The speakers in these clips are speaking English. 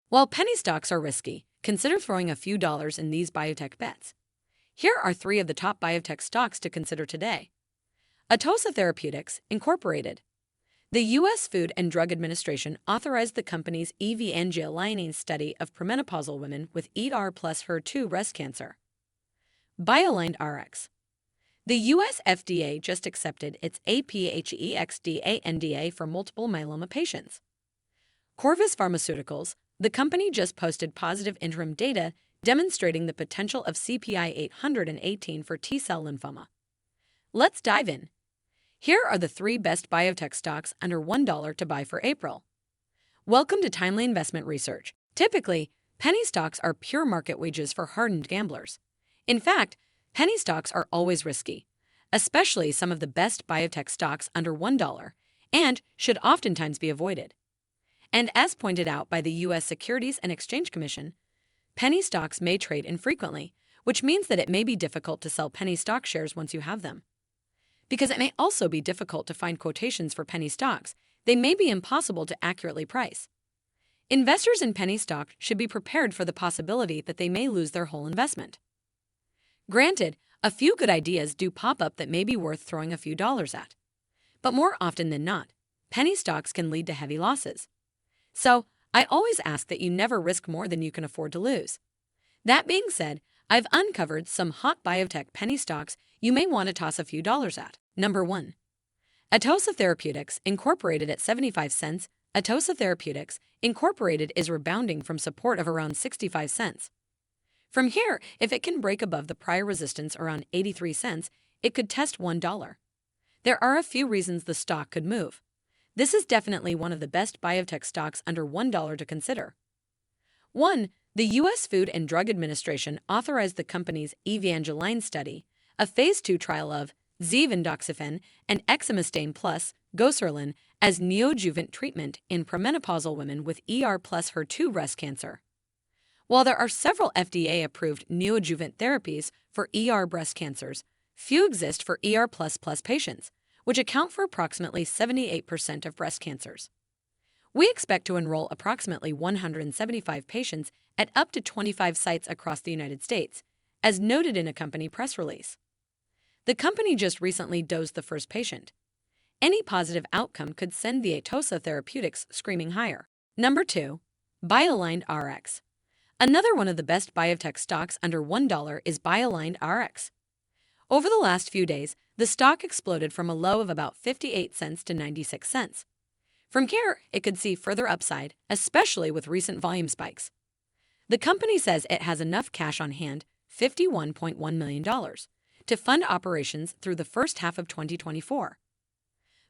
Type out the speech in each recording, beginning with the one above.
While penny stocks are risky, consider throwing a few dollars in these biotech bets. Here are three of the top biotech stocks to consider today. Atossa Therapeutics, Incorporated. The U.S. Food and Drug Administration authorized the company's evangeline study of premenopausal women with ER plus HER2 breast cancer. BioLine RX. The U.S. FDA just accepted its APHEXDA NDA for multiple myeloma patients. Corvus Pharmaceuticals. The company just posted positive interim data demonstrating the potential of CPI 818 for T-cell lymphoma. Let's dive in. Here are the three best biotech stocks under $1 to buy for April. Welcome to Timely Investment Research. Typically, penny stocks are pure market wages for hardened gamblers. In fact, penny stocks are always risky, especially some of the best biotech stocks under $1, and should oftentimes be avoided. And as pointed out by the U.S. Securities and Exchange Commission, penny stocks may trade infrequently, which means that it may be difficult to sell penny stock shares once you have them. Because it may also be difficult to find quotations for penny stocks, they may be impossible to accurately price. Investors in penny stock should be prepared for the possibility that they may lose their whole investment. Granted, a few good ideas do pop up that may be worth throwing a few dollars at. But more often than not, penny stocks can lead to heavy losses. So, I always ask that you never risk more than you can afford to lose. That being said, I've uncovered some hot biotech penny stocks you may want to toss a few dollars at. Number 1. Atossa Therapeutics, Incorporated at 75 cents. Atossa Therapeutics, Incorporated is rebounding from support of around 65 cents. From here, if it can break above the prior resistance around 83 cents, it could test $1. There are a few reasons the stock could move. This is definitely one of the best biotech stocks under $1 to consider. 1. The U.S. Food and Drug Administration authorized the company's evangeline study, a phase 2 trial of zevendoxifen and exemestane plus goserelin as neoadjuvant treatment in premenopausal women with ER plus HER2 breast cancer. While there are several FDA-approved neoadjuvant therapies for ER breast cancers, few exist for ER++ patients, which account for approximately 78% of breast cancers. We expect to enroll approximately 175 patients at up to 25 sites across the United States, as noted in a company press release. The company just recently dosed the first patient. Any positive outcome could send the Atossa Therapeutics screaming higher. Number 2. BioLine RX. Another one of the best biotech stocks under $1 is BioLine RX. Over the last few days, the stock exploded from a low of about 58 cents to 96 cents. From here, it could see further upside, especially with recent volume spikes. The company says it has enough cash on hand, $51.1 million, to fund operations through the first half of 2024.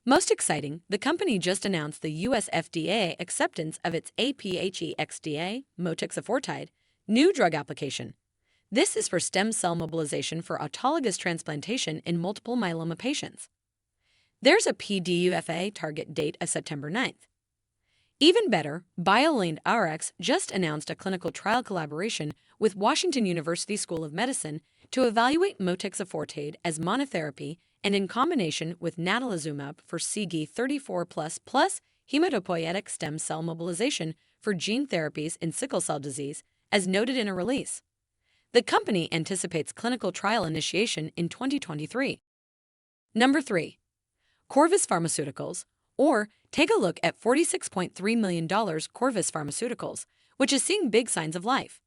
Most exciting, the company just announced the U.S. FDA acceptance of its APHEXDA motoxafortide new drug application. This is for stem cell mobilization for autologous transplantation in multiple myeloma patients. There's a PDUFA target date of September 9th. Even better, BioLine RX just announced a clinical trial collaboration with Washington University School of Medicine to evaluate motoxafortide as monotherapy and in combination with natalizumab for CG34++ hematopoietic stem cell mobilization for gene therapies in sickle cell disease, as noted in a release. The company anticipates clinical trial initiation in 2023. Number 3. Corvus Pharmaceuticals, or take a look at $46.3 million Corvus Pharmaceuticals, which is seeing big signs of life.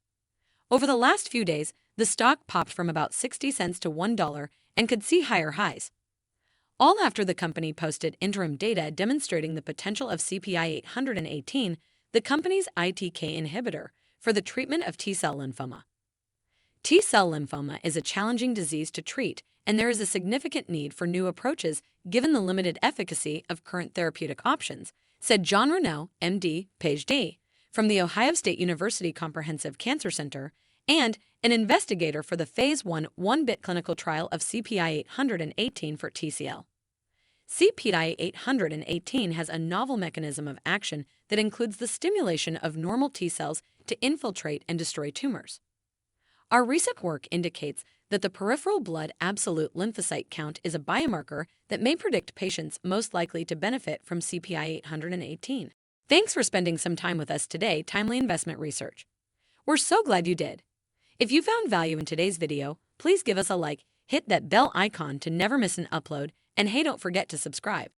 Over the last few days, the stock popped from about 60 cents to $1 and could see higher highs. All after the company posted interim data demonstrating the potential of CPI 818, the company's ITK inhibitor, for the treatment of T-cell lymphoma. T-cell lymphoma is a challenging disease to treat, and there is a significant need for new approaches given the limited efficacy of current therapeutic options, said John Renaud, MD, PhD, from the Ohio State University Comprehensive Cancer Center, and an investigator for the Phase 1 1-bit clinical trial of CPI 818 for TCL. CPI 818 has a novel mechanism of action that includes the stimulation of normal T cells to infiltrate and destroy tumors. Our recent work indicates that the peripheral blood absolute lymphocyte count is a biomarker that may predict patients most likely to benefit from CPI 818. Thanks for spending some time with us today, Timely Investment Research. We're so glad you did. If you found value in today's video, please give us a like, hit that bell icon to never miss an upload, and hey, don't forget to subscribe.